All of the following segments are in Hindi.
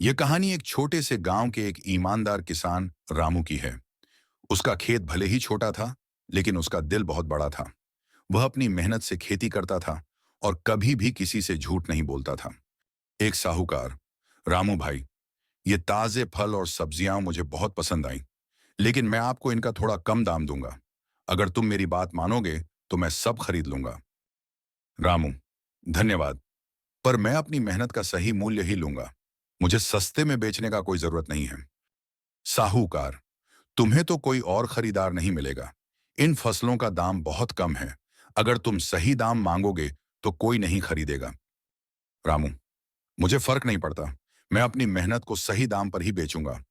यह कहानी एक छोटे से गांव के एक ईमानदार किसान रामू की है। उसका खेत भले ही छोटा था, लेकिन उसका दिल बहुत बड़ा था। वह अपनी मेहनत से खेती करता था और कभी भी किसी से झूठ नहीं बोलता था। एक साहूकार, रामू भाई, ये ताजे फल और सब्जियां मुझे बहुत पसंद आई, लेकिन मैं आपको इनका थोड़ा कम दाम दूंगा। अगर तुम मेरी बात मानोगे तो मैं सब खरीद लूंगा। रामू, धन्यवाद, पर मैं अपनी मेहनत का सही मूल्य ही लूंगा। मुझे सस्ते में बेचने का कोई जरूरत नहीं है। साहूकार, तुम्हें तो कोई और खरीदार नहीं मिलेगा। इन फसलों का दाम बहुत कम है। अगर तुम सही दाम मांगोगे तो कोई नहीं खरीदेगा। रामू, मुझे फर्क नहीं पड़ता। मैं अपनी मेहनत को सही दाम पर ही बेचूंगा।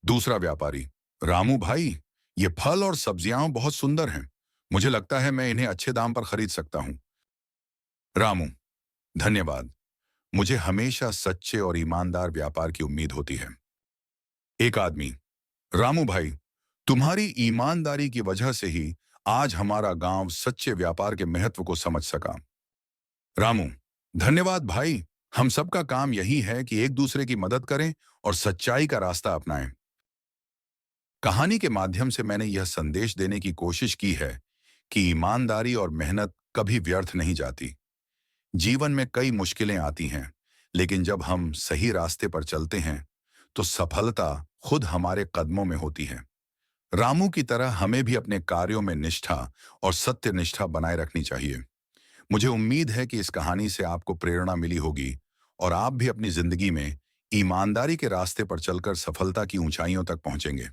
दूसरा व्यापारी, रामू भाई, ये फल और सब्जियां बहुत सुंदर हैं। मुझे लगता है मैं इन्हें अच्छे दाम पर खरीद सकता हूं। रामू, धन्यवाद। मुझे हमेशा सच्चे और ईमानदार व्यापार की उम्मीद होती है। एक आदमी, रामू भाई, तुम्हारी ईमानदारी की वजह से ही आज हमारा गांव सच्चे व्यापार के महत्व को समझ सका। रामू, धन्यवाद भाई। हम सबका काम यही है कि एक दूसरे की मदद करें और सच्चाई का रास्ता अपनाएं। कहानी के माध्यम से मैंने यह संदेश देने की कोशिश की है कि ईमानदारी और मेहनत कभी व्यर्थ नहीं जाती। जीवन में कई मुश्किलें आती हैं, लेकिन जब हम सही रास्ते पर चलते हैं तो सफलता खुद हमारे कदमों में होती है। रामू की तरह हमें भी अपने कार्यों में निष्ठा और सत्य निष्ठा बनाए रखनी चाहिए। मुझे उम्मीद है कि इस कहानी से आपको प्रेरणा मिली होगी और आप भी अपनी जिंदगी में ईमानदारी के रास्ते पर चलकर सफलता की ऊंचाइयों तक पहुंचेंगे।